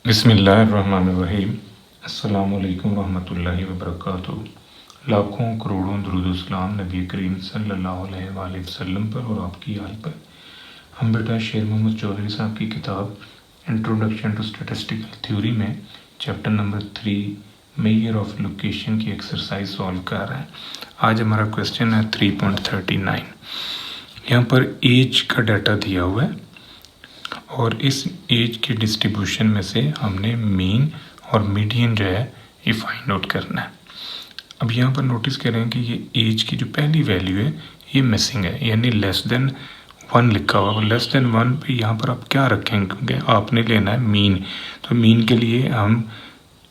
बिस्मिल्लाहिर्रहमानिर्रहीम। अस्सलामु अलैकुम रहमतुल्लाहि व बरकातुहू। लाखों करोड़ों दुरूद सलाम नबी करीम सल्लल्लाहु अलैहि वसल्लम पर और आपकी आल पर। हम बेटा शेर मोहम्मद चौधरी साहब की किताब इंट्रोडक्शन टू स्टैटिस्टिकल थ्योरी में chapter number 3 measure of location की एक्सरसाइज सॉल्व कर रहे हैं। आज हमारा क्वेश्चन है 3.39। यहाँ पर एज का डाटा दिया हुआ है और इस एज के डिस्ट्रीब्यूशन में से हमने मीन और मीडियन जो है ये फाइंड आउट करना है। अब यहाँ पर नोटिस करें कि ये एज की जो पहली वैल्यू है ये मिसिंग है, यानी लेस देन 1 लिखा हुआ। लेस देन 1 पे यहाँ पर आप क्या रखेंगे, क्योंकि आपने लेना है मीन। तो मीन के लिए हम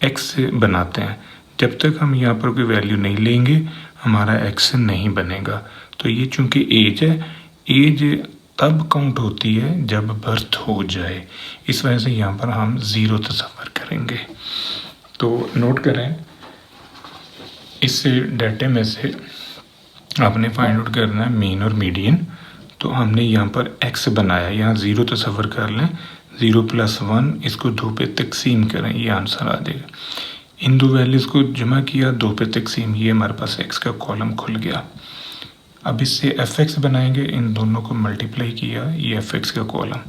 एक्स बनाते हैं। जब तक हम यहाँ पर कोई वैल्यू नहीं लेंगे हमारा एक्स नहीं बनेगा। तो ये चूँकि एज है, एज तब काउंट होती है जब बर्थ हो जाए। इस वजह से यहाँ पर हम 0 तस्वर करेंगे। तो नोट करें, इस डाटे में से आपने फाइंड आउट करना है मीन और मीडियन। तो हमने यहाँ पर x बनाया, यहाँ 0 तस्वर कर लें। 0 + 1 इसको 2 पे तकसीम करें, ये आंसर आ जाएगा। इन दो वैल्यूज़ को जमा किया, 2 पे तकसीम, ये हमारे पास x का कॉलम खुल गया। अब इससे fx बनाएंगे, इन दोनों को मल्टीप्लाई किया, ये fx का कॉलम।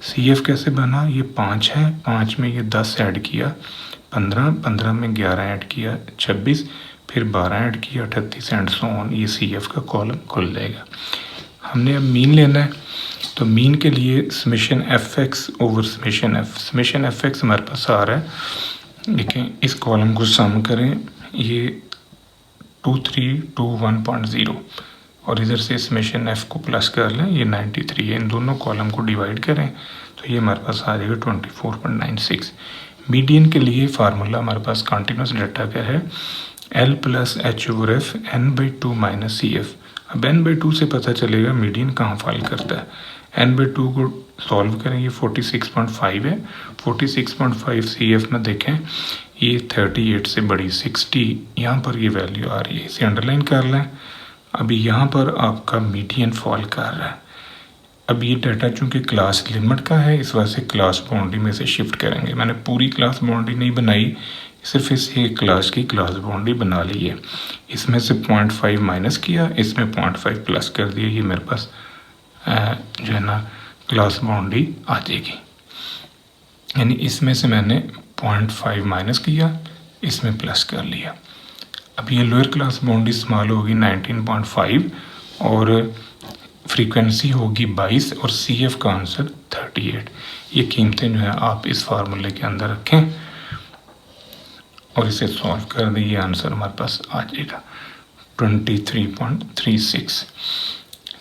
cf कैसे बना, ये 5 है, 5 में ये 10 ऐड किया 15, 15 में 11 ऐड किया 26, फिर 12 ऐड किया 38 एंड सो ऑन। ये cf का कॉलम खुल जाएगा। हमने अब मीन लेना है, तो मीन के लिए summation fx over summation f। Summation fx हमारे पास आ रहा है, देखें इस कॉलम को सम करें, ये 2321.0 और इधर से समेशन f को प्लस कर लें, ये 93 है। इन दोनों कॉलम को डिवाइड करें तो ये हमारे पास आ जाएगा 24.96। मीडियन के लिए फार्मूला हमारे पास कंटिन्यूस डाटा का है, L + h/f n/2 - cf। अब n/2 से पता चलेगा मीडियन कहाँ फॉल करता है। n/2 को सॉल्व करें, ये 46.5 है। 46.5 cf में देखें ये 38 से बड़ी 60, यहाँ पर ये वैल्यू आ रही है, इसे अंडरलाइन कर लें। अभी यहाँ पर आपका मीडियन फॉल कर रहा है। अब ये डाटा चूँकि क्लास लिमिट का है, इस वजह से क्लास बाउंड्री में से शिफ्ट करेंगे। मैंने पूरी क्लास बाउंड्री नहीं बनाई, सिर्फ इस एक क्लास की क्लास बाउंड्री बना ली है। इसमें से 0.5 माइनस किया, इसमें 0.5 प्लस कर दिया, ये मेरे पास जो है ना क्लास बाउंड्री आ जाएगी। यानी इसमें से मैंने 0.5 माइनस किया, इसमें प्लस कर लिया। अब ये लोअर क्लास बाउंड्री स्मॉल होगी 19.5 और फ्रीक्वेंसी होगी 22 और CF का आंसर 38। ये कीमतें जो है आप इस फार्मूले के अंदर रखें और इसे सॉल्व कर दें, ये आंसर हमारे पास आ जाएगा 23.36।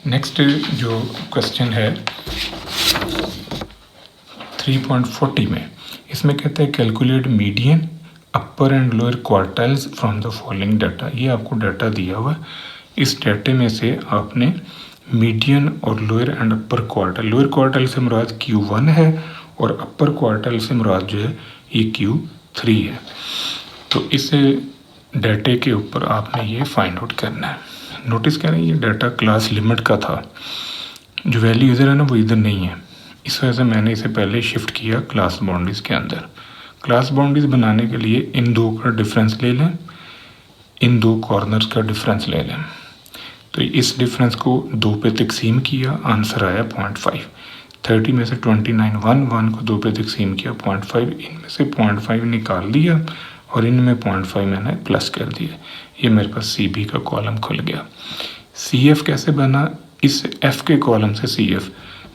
नेक्स्ट जो क्वेश्चन है 3.40 में, इसमें कहता है calculate median upper and lower quartiles from the following data. ये आपको डाटा दिया हुआ है, इस डाटे में से आपने मीडियन और lower and upper quartile, lower quartile से मुराद Q1 है और अपर क्वार्टाइल से मुराद जो है ये Q3 है। तो इस डाटे के ऊपर आपने ये फाइंड आउट करना है। नोटिस करें ये डाटा क्लास लिमिट का था, जो वैल्यू इधर है ना वो इधर नहीं है, इस वजह से मैंने इसे पहले शिफ्ट किया क्लास बाउंड्रीज के अंदर। क्लास बाउंड्रीज बनाने के लिए इन दो का डिफरेंस ले लें, इन दो कॉर्नर्स का डिफरेंस ले लें। तो इस डिफरेंस को 2 पे तकसीम किया, आंसर आया 0.5। 30 में से 29 1 को 2 पे तकसीम किया 0.5, इनमें से 0.5 निकाल दिया और इनमें 0.5 मैंने प्लस कर दिया। ये मेरे पास CB का कॉलम खुल गया। CF कैसे बना, इस F के कॉलम से CF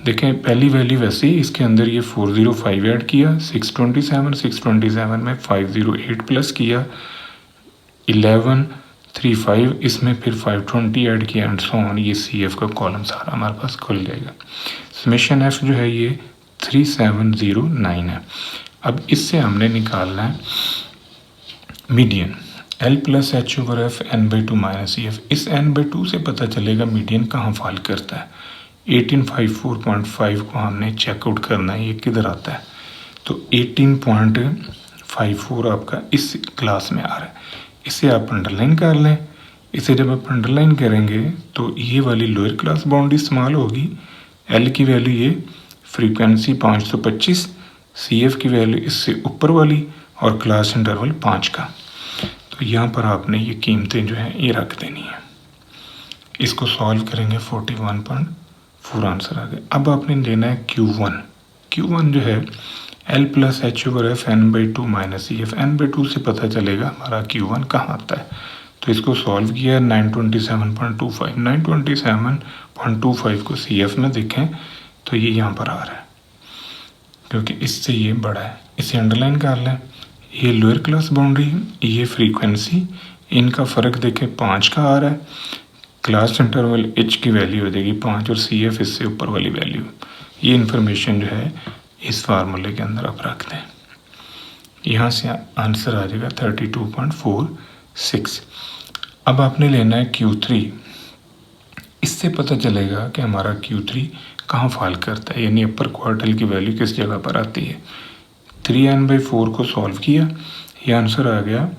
देखें, पहली वैल्यू वैसे ही इसके अंदर ये 405 ऐड किया, 627 में 508 प्लस किया 1135, इसमें फिर 520 ऐड किया एंड सो ऑन। ये CF का कॉलम सारा हमारे पास खुल जाएगा। समेशन F जो है ये 3709 है। अब इससे हमने निकालना है median, L + h/f n/2 - cf। इस n/2 से पता चलेगा मीडियन कहाँ फॉल करता है। 1854.5 को हमने चेकआउट करना है, ये किधर आता है। तो 18.54 आपका इस क्लास में आ रहा है, इसे आप अंडरलाइन कर लें। इसे जब आप अंडरलाइन करेंगे तो ये वाली लोअर क्लास बाउंड्री स्मॉल होगी, L की वैल्यू ये फ्रीक्वेंसी 525, CF की वैल्यू इससे ऊपर वाली और क्लास इंटरवल 5 का। तो यहाँ पर आपने ये कीमतें जो हैं ये रख देनी है। इसको सॉल्व करेंगे 41.4 आंसर आ गया। अब आपने लेना है Q1 जो है L plus H over F N by two minus C F. N by two से पता चलेगा हमारा Q1 कहाँ आता है। तो इसको सॉल्व किया 927.25। 927.25 को CF में देखें तो ये यहाँ पर आ रहा है, क्योंकि इससे ये बड़ा है। इसे अंडरलाइन कर लें। ये लोअर क्लास बाउंड्री है, ये फ्रीक्वेंसी, इनका फ़र्क देखें 5 का आ रहा है। क्लास इंटरवल H की वैल्यू हो जाएगी 5 और CF इससे ऊपर वाली वैल्यू। ये इन्फॉर्मेशन जो है इस फार्मूले के अंदर आप रख दें। यहाँ से आंसर आ जाएगा 32.46। अब आपने लेना है Q3। इससे पता चलेगा कि हमारा Q3 कहाँ फॉल करता है, यानी अपर क्वार्टल की वैल्यू किस जगह पर आती है। 3n/4 को सॉल्व किया, ये आंसर आ गया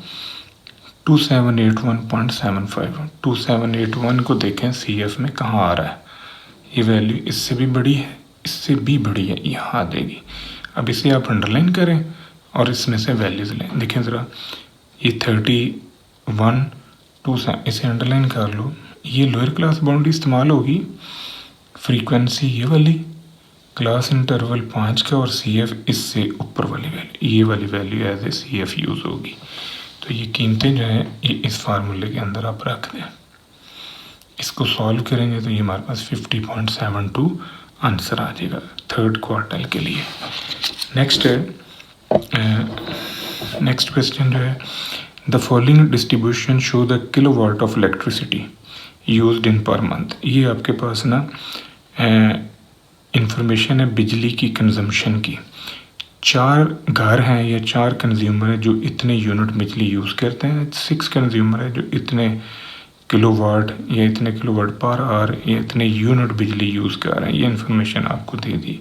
2781.75। 2781 को देखें CF में कहाँ आ रहा है। ये वैल्यू इससे भी बड़ी है, इससे भी बड़ी है, यहाँ आ जाएगी। अब इसे आप अंडरलाइन करें और इसमें से वैल्यूज़ लें। देखें ज़रा, ये 31 इसे अंडरलाइन कर लो। ये लोअर क्लास बाउंड्री इस्तेमाल होगी, फ्रीक्वेंसी ये वाली, क्लास इंटरवल 5 का और CF इससे ऊपर वाली वैल्यू, ये वाली value as a CF use होगी। तो ये कीमतें जो हैं ये इस फार्मूले के अंदर आप रख दें। इसको सॉल्व करेंगे तो ये हमारे पास 50.72 आंसर आ जाएगा थर्ड क्वार्टर के लिए। नेक्स्ट क्वेश्चन जो है, the following distribution show the kilowatt of electricity used in per month. ये आपके पास ना इंफॉर्मेशन है बिजली की कंजम्पशन की। 4 घर हैं या 4 कंज्यूमर हैं जो इतने यूनिट बिजली यूज़ करते हैं, 6 कंज्यूमर है जो इतने किलोवाट या इतने किलोवाट पर आवर या इतने यूनिट बिजली यूज़ कर रहे हैं। ये इन्फॉर्मेशन आपको दे दी।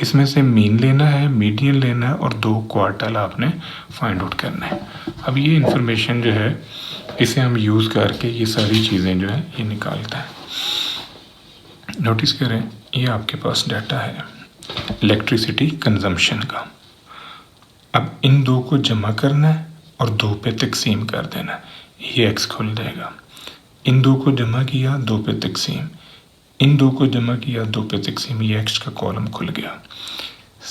इसमें से मीन लेना है, मीडियन लेना है और 2 क्वार्टल आपने फाइंड आउट करना है। अब ये इन्फॉर्मेशन जो है इसे हम यूज़ करके ये सारी चीज़ें जो है ये निकालता है। नोटिस करें, ये आपके पास डाटा है इलेक्ट्रिसिटी कंजम्पशन का। अब इन 2 को जमा करना है और 2 पे तकसीम कर देना है, ये x खुल जाएगा। इन 2 को जमा किया, 2 पे तकसीम, इन 2 को जमा किया, 2 पे तकसीम, ये x का कॉलम खुल गया।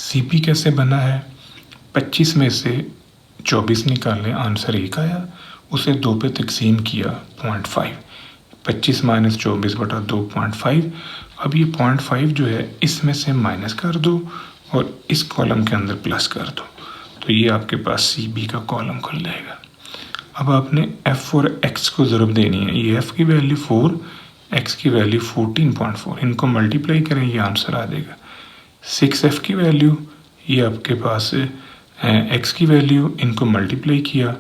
CP कैसे बना है, 25 में से 24 निकालें, आंसर 1 आया, उसे 2 पे तकसीम किया 0.5, 25 माइनस 24/2.5। अब ये 0.5 जो है इसमें से माइनस कर दो और इस कॉलम के अंदर प्लस कर दो, तो ये आपके पास CB का कॉलम खुल जाएगा। अब आपने F और X को ज़रूब देनी है। ये F की वैल्यू 4, X की वैल्यू 14.4, इनको मल्टीप्लाई करें, ये आंसर आ जाएगा। 6F की वैल्यू, ये आपके पास X की वैल्यू, इनको मल्टीप्लाई किया,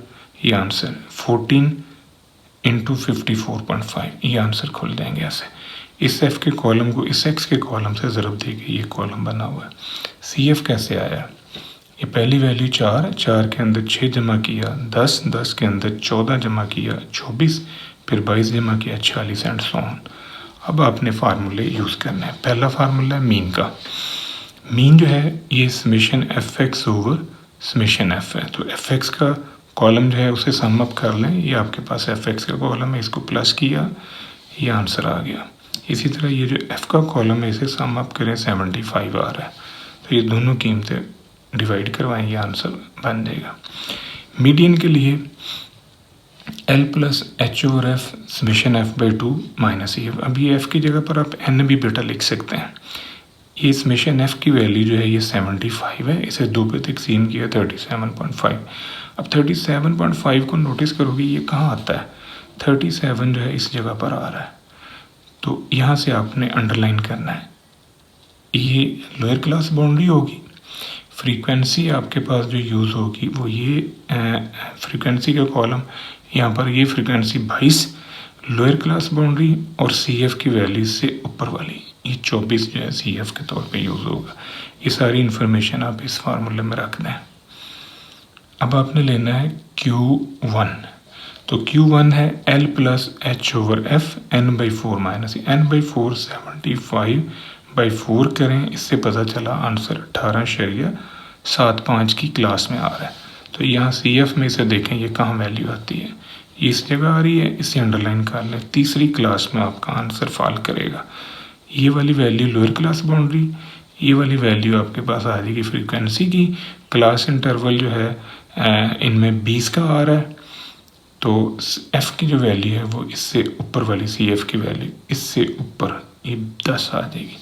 ये आंसर 14 × 54.5, ये आंसर खुल जाएंगे ऐसे। इस F के कॉलम को इस X के कॉलम से ज़रूब देके ये कॉलम बना हुआ है। CF कैसे आया, ये पहली वैल्यू 4, 4 के अंदर 6 जमा किया 10, 10 के अंदर 14 जमा किया 24, फिर 22 जमा किया 46 एंड सो ऑन। अब आपने फार्मूले यूज़ करना है। पहला फार्मूला है मीन का। मीन जो है ये summation FX over summation F है, तो FX का कॉलम जो है उसे सम अप कर लें, ये आपके पास FX का कॉलम है, इसको प्लस किया, ये आंसर आ गया। इसी तरह ये जो F का कॉलम है इसे सम अप करें, 75 आ रहा है, तो ये दोनों कीमतें डिवाइड करवाएं, ये आंसर बन जाएगा। मीडियन के लिए L plus H over F summation F/2 minus EF। अब ये F की जगह पर आप N भी बेटा लिख सकते हैं। ये समेशन F की वैल्यू जो है ये 75 है, इसे 2 पे तकसीम किया 37.5। अब 37.5 को नोटिस करोगे ये कहाँ आता है, 37 जो है इस जगह पर आ रहा है, तो यहाँ से आपने अंडरलाइन करना है। ये लोअर क्लास बाउंड्री होगी, फ्रीक्वेंसी आपके पास जो यूज़ होगी वो ये फ्रीक्वेंसी का कॉलम, यहाँ पर ये फ्रीक्वेंसी 22 लोअर क्लास बाउंड्री और CF की वैल्यू से ऊपर वाली ये 24 जो है CF के तौर पे यूज़ होगा। ये सारी इन्फॉर्मेशन आप इस फार्मूले में रख दें। अब आपने लेना है Q1, तो Q1 है L plus H over F N/4 minus N/4 75/4 करें, इससे पता चला आंसर 18.73 7.5 की क्लास में आ रहा है। तो यहाँ CF में इसे देखें ये कहाँ वैल्यू आती है, ये इस जगह आ रही है, इसे अंडरलाइन कर लें। तीसरी क्लास में आपका आंसर फॉल करेगा। ये वाली वैल्यू लोअर क्लास बाउंड्री, ये वाली वैल्यू आपके पास आ जाएगी फ्रीक्वेंसी की। क्लास इंटरवल जो है इनमें 20 का आ रहा है, तो F की जो वैल्यू है वो इससे ऊपर वाली CF की वैल्यू इससे ऊपर ये 10 आ जाएगी।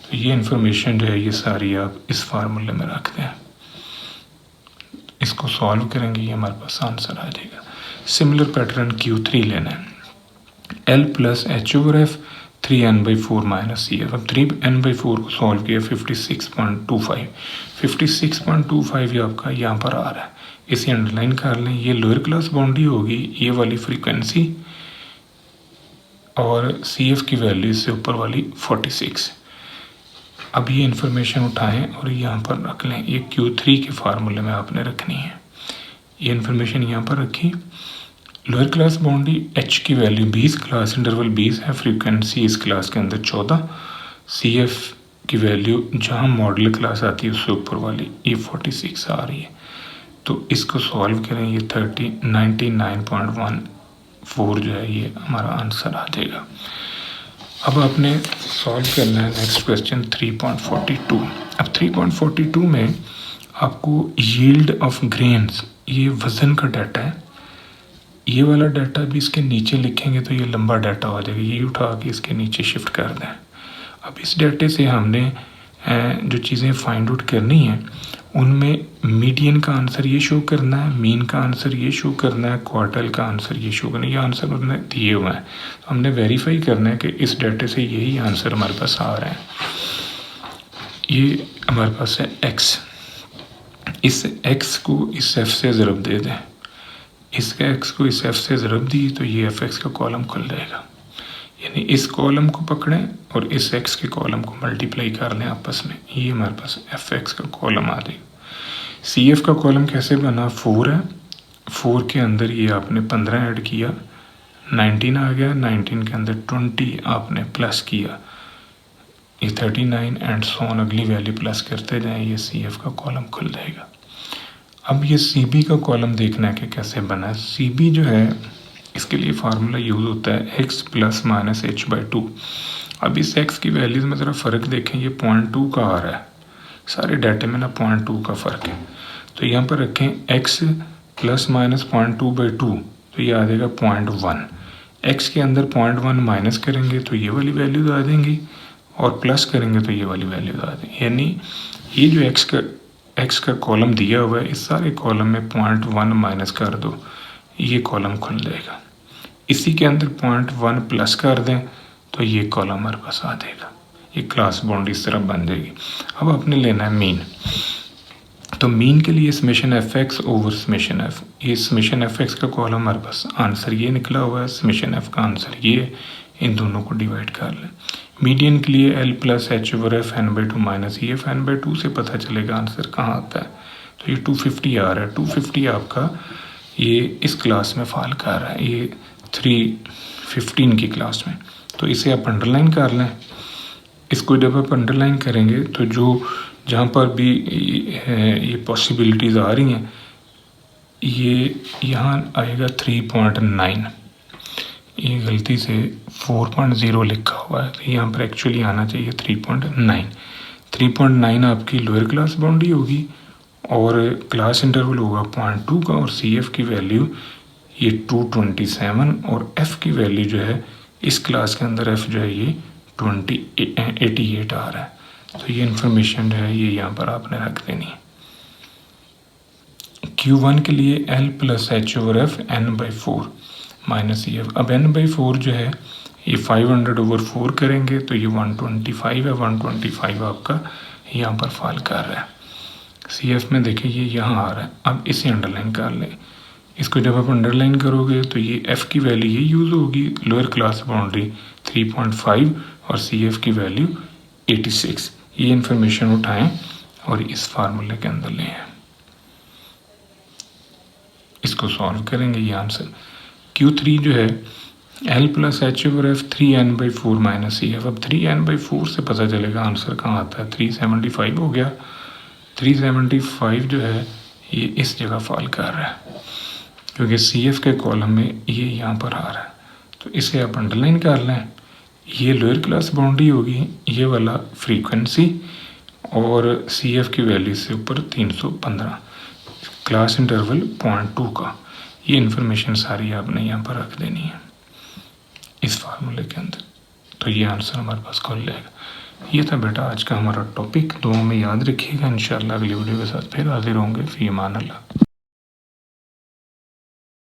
तो ये इन्फॉर्मेशन जो है ये सारी आप इस फार्मूले में रखते हैं, इसको सॉल्व करेंगे, ये हमारे पास आंसर आ जाएगा। सिमिलर पैटर्न Q3 लेना है, L plus H/F 3n/4 minus CF। अब 3n/4 को सॉल्व किया 56.25, 56.25 ये आपका यहाँ पर आ रहा है, इसे अंडरलाइन कर लें। ये लोअर क्लास बाउंड्री होगी, ये वाली फ्रीक्वेंसी, और CF की वैल्यू इससे ऊपर वाली 46। अब ये इन्फॉर्मेशन उठाएं और यहाँ पर रख लें, ये Q3 के फार्मूले में आपने रखनी है। ये इन्फॉर्मेशन यहाँ पर रखी। लोअर क्लास बाउंड्री H की वैल्यू 20, क्लास इंटरवल 20 है, फ्रीक्वेंसी इस क्लास के अंदर 14, CF की वैल्यू जहाँ मॉडल क्लास आती है उससे ऊपर वाली ये 46 आ रही है। तो इसको सॉल्व करें, ये 99.14 जो है ये हमारा आंसर आ जाएगा। अब आपने सॉल्व करना है नेक्स्ट क्वेश्चन 3.42। अब 3.42 में आपको यील्ड ऑफ ग्रेन्स, ये वज़न का डाटा है, ये वाला डाटा भी इसके नीचे लिखेंगे तो ये लंबा डाटा हो जाएगा, ये उठा के इसके नीचे शिफ्ट कर दें। अब इस डाटे से हमने जो चीज़ें फाइंड आउट करनी है उनमें मीडियन का आंसर ये शो करना है, मीन का आंसर ये शो करना है, क्वार्टल का आंसर ये शो करना है। ये आंसर उन्होंने दिए हुए हैं, तो हमने वेरीफाई करना है कि इस डाटे से यही आंसर हमारे पास आ रहा है। ये हमारे पास है x, इस x को इस f से ज़रब दे दें, इस x को इस f से ज़रब दी तो ये fx का कॉलम खुल जाएगा। यानी इस कॉलम को पकड़ें और इस x के कॉलम को मल्टीप्लाई कर लें आपस में, ये हमारे पास fx का कॉलम आ जाएगा। CF का कॉलम कैसे बना, 4 है, 4 के अंदर ये आपने 15 ऐड किया, 19 आ गया, 19 के अंदर 20 आपने प्लस किया, ये 39 एंड सो ऑन, अगली वैल्यू प्लस करते जाएं, ये CF का कॉलम खुल जाएगा। अब ये CB का कॉलम देखना है कि कैसे बना है। CB जो है इसके लिए फार्मूला यूज़ होता है x प्लस माइनस h/2। अब इस x की वैल्यूज़ में ज़रा फ़र्क देखें, ये 0.2 का आ रहा है, सारे डाटे में ना 0.2 का फ़र्क है। तो यहाँ पर रखें x प्लस माइनस 0.2/2, तो ये आ जाएगा 0.1। x के अंदर 0.1 माइनस करेंगे तो ये वाली वैल्यूज आ जाएंगी, और प्लस करेंगे तो ये वाली वैल्यूज आ जाएंगी। यानी ये जो x का कॉलम दिया हुआ है, इस सारे कॉलम में 0.1 माइनस कर दो, ये कॉलम खुल जाएगा। इसी के अंदर 0.1 प्लस कर दें तो ये कॉलम हमारे पास आ जाएगा, ये क्लास बाउंड्री इस तरह बन जाएगी। अब आपने लेना है मीन, तो मीन के लिए summation fx over summation f, ये समेशन fx का कॉलम हमारे पास आंसर ये निकला हुआ है, समेशन f का आंसर ये, इन दोनों को डिवाइड कर लें। मीडियन के लिए L plus H/F n/2 minus EF n/2 से पता चलेगा आंसर कहाँ आता है, तो ये 250 आ रहा है। 250 आपका ये इस क्लास में फॉल कर रहा है, ये 315 की क्लास में, तो इसे आप अंडरलाइन कर लें। इसको जब आप अंडरलाइन करेंगे तो जो जहाँ पर भी ये पॉसिबिलिटीज़ आ रही हैं, ये यहाँ आएगा 3.9, ये गलती से 4.0 लिखा हुआ है, तो यहाँ पर एक्चुअली आना चाहिए 3.9। 3.9 आपकी लोअर क्लास बाउंड्री होगी और क्लास इंटरवल होगा 0.2 का, और CF की वैल्यू ये 227 और F की वैल्यू जो है इस क्लास के अंदर F जो है ये 88 आ रहा है। तो ये इन्फॉर्मेशन जो है ये यहाँ पर आपने रख देनी है। Q1 के लिए L plus H/F n/4 minus EF। अब n/4 जो है ये 500/4 करेंगे तो ये 125 है, 125 आपका यहाँ पर फॉल कर रहा है। CF में देखिए ये यहाँ आ रहा है, अब इसे अंडरलाइन कर लें। इसको जब आप अंडरलाइन करोगे तो ये F की वैल्यू ये यूज़ होगी, लोअर क्लास बाउंड्री 3.5 और CF की वैल्यू 86। ये इन्फॉर्मेशन उठाएं और इस फार्मूले के अंदर ले आएं, इसको सॉल्व करेंगे, ये आंसर। Q3 जो है L plus H/F 3n/4 minus EF। अब 3n/4 से पता चलेगा आंसर कहाँ आता है, 375 हो गया, 375 जो है ये इस जगह फॉल कर रहा है, क्योंकि CF के कॉलम में ये यहाँ पर आ रहा है, तो इसे आप अंडरलाइन कर लें। ये लोअर क्लास बाउंड्री होगी, ये वाला फ्रीक्वेंसी, और CF की वैल्यू से ऊपर 315, क्लास इंटरवल 0.2 का। ये इन्फॉर्मेशन सारी आपने यहाँ पर रख देनी है इस फार्मूले के अंदर, तो ये आंसर हमारे पास खुल जाएगा। ये था बेटा आज का हमारा टॉपिक, दुआ में याद रखिएगा। इंशाल्लाह अगली वीडियो के साथ फिर हाजिर होंगे। फ़ी अमान अल्लाह।